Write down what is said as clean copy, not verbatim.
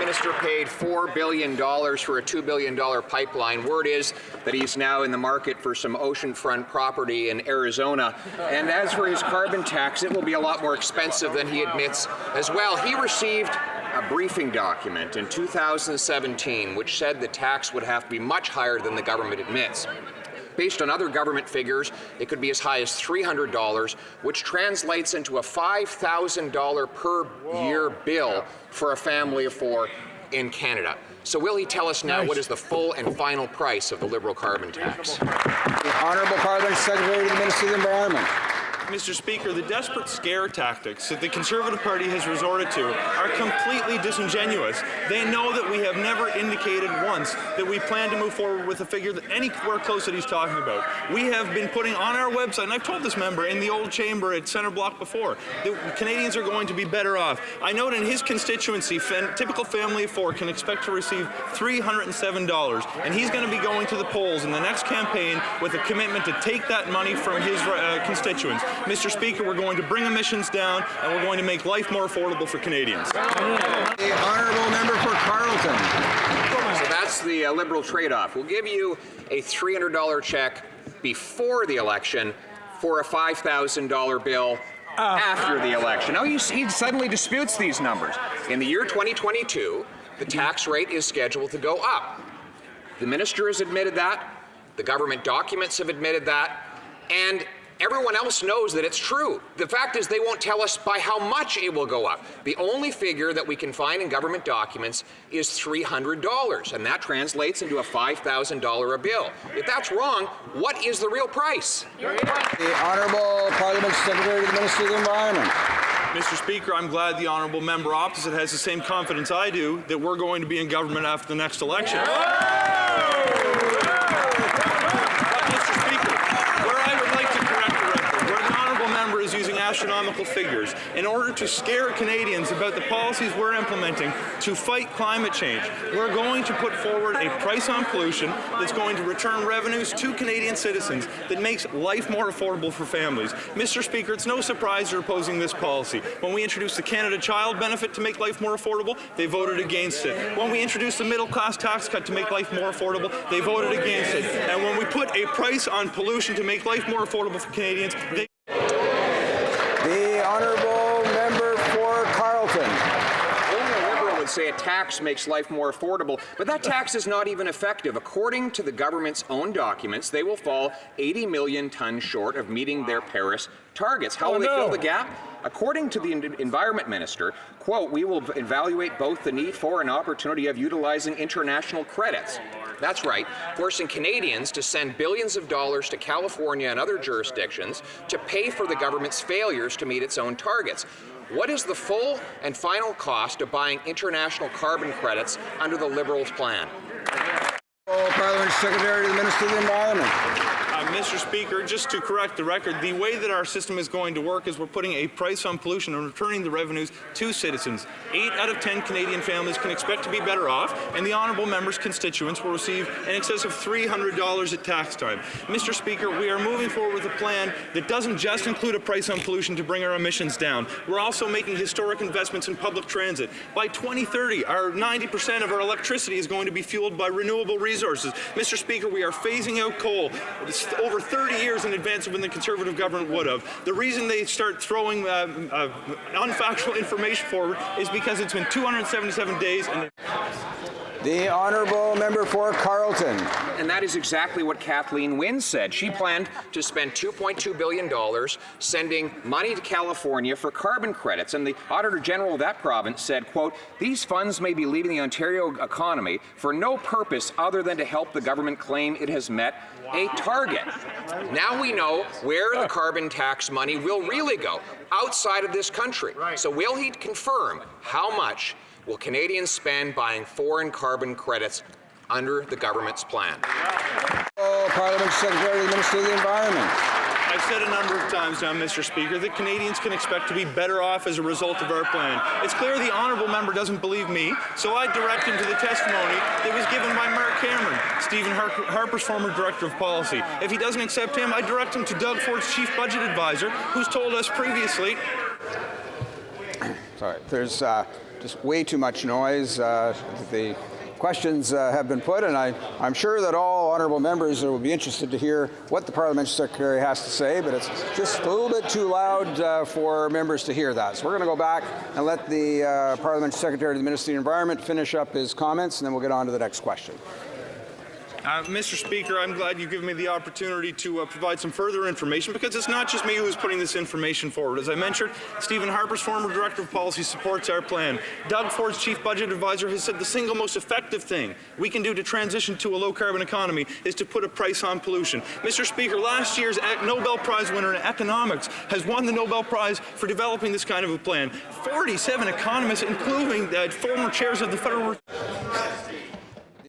Minister paid $4 billion for a $2 billion pipeline. Word is that he's now in the market for some oceanfront property in Arizona. And as for his carbon tax, it will be a lot more expensive than he admits as well. He received a briefing document in 2017 which said the tax would have to be much higher than the government admits. Based on other government figures, it could be as high as $300, which translates into a $5,000 per year bill for a family of four in Canada. So will he tell us now what is the full and final price of the Liberal carbon tax? The Honourable Parliament Secretary to the Minister of the Environment. Mr. Speaker, the desperate scare tactics that the Conservative Party has resorted to are completely disingenuous. They know that we have never indicated once that we plan to move forward with a figure that anywhere close that he's talking about. We have been putting on our website, and I've told this member in the old chamber at Centre Block before, that Canadians are going to be better off. I note in his constituency, typical family of four can expect to receive $307, and he's going to be going to the polls in the next campaign with a commitment to take that money from his constituents. Mr. Speaker, we're going to bring emissions down, and we're going to make life more affordable for Canadians. The Honourable Member for Carleton. So that's the Liberal trade-off. We'll give you a $300 check before the election for a $5,000 bill after the election. Now he suddenly disputes these numbers. In the year 2022, the tax rate is scheduled to go up. The minister has admitted that, the government documents have admitted that, and everyone else knows that it's true. The fact is they won't tell us by how much it will go up. The only figure that we can find in government documents is $300, and that translates into a $5,000 a bill. If that's wrong, what is the real price? The Honourable Parliament Secretary to the Minister of the Environment. Mr. Speaker, I'm glad the honourable member opposite has the same confidence I do that we're going to be in government after the next election. Is using astronomical figures in order to scare Canadians about the policies we're implementing to fight climate change. We're going to put forward a price on pollution that's going to return revenues to Canadian citizens that makes life more affordable for families. Mr. Speaker, it's no surprise you're opposing this policy. When we introduced the Canada Child Benefit to make life more affordable, they voted against it. When we introduced the middle class tax cut to make life more affordable, they voted against it. And when we put a price on pollution to make life more affordable for Canadians, they The Honourable Member for Carleton. Only a Liberal would say a tax makes life more affordable, but that tax is not even effective. According to the government's own documents, they will fall 80 million tons short of meeting their Paris targets. How will they fill the gap? According to the Environment Minister, quote, we will evaluate both the need for and opportunity of utilizing international credits. That's right, forcing Canadians to send billions of dollars to California and other jurisdictions to pay for the government's failures to meet its own targets. What is the full and final cost of buying international carbon credits under the Liberals' plan? Parliament Secretary to the Minister of the Environment. Mr. Speaker, just to correct the record, the way that our system is going to work is we're putting a price on pollution and returning the revenues to citizens. 8 out of 10 Canadian families can expect to be better off, and the honourable member's constituents will receive in excess of $300 at tax time. Mr. Speaker, we are moving forward with a plan that doesn't just include a price on pollution to bring our emissions down. We're also making historic investments in public transit. By 2030, 90% of our electricity is going to be fueled by renewable resources. Mr. Speaker, we are phasing out coal. It's over 30 years in advance of when the Conservative government would have. The reason they start throwing unfactual information forward is because it's been 277 days. And The Honourable Member for Carleton. And that is exactly what Kathleen Wynne said. She planned to spend $2.2 billion sending money to California for carbon credits. And the Auditor General of that province said, quote, these funds may be leaving the Ontario economy for no purpose other than to help the government claim it has met a target. Now we know where the carbon tax money will really go, outside of this country. So will he confirm how much will Canadians spend buying foreign carbon credits under the government's plan? Parliament Secretary to the Minister of the Environment. I've said a number of times now, Mr. Speaker, that Canadians can expect to be better off as a result of our plan. It's clear the honourable member doesn't believe me, so I direct him to the testimony that was given by Mark Cameron, Stephen Harper's former Director of Policy. If he doesn't accept him, I direct him to Doug Ford's Chief Budget Advisor, who's told us previously... Sorry, there's just way too much noise. The questions have been put, and I'm sure that all honourable members will be interested to hear what the Parliamentary Secretary has to say, but it's just a little bit too loud for members to hear that. So we're going to go back and let the Parliamentary Secretary to the Ministry of the Environment finish up his comments, and then we'll get on to the next question. Mr. Speaker, I'm glad you've given me the opportunity to provide some further information, because it's not just me who's putting this information forward. As I mentioned, Stephen Harper's former Director of Policy supports our plan. Doug Ford's Chief Budget Advisor has said the single most effective thing we can do to transition to a low-carbon economy is to put a price on pollution. Mr. Speaker, last year's Nobel Prize winner in economics has won the Nobel Prize for developing this kind of a plan. 47 economists, including former chairs of the Federal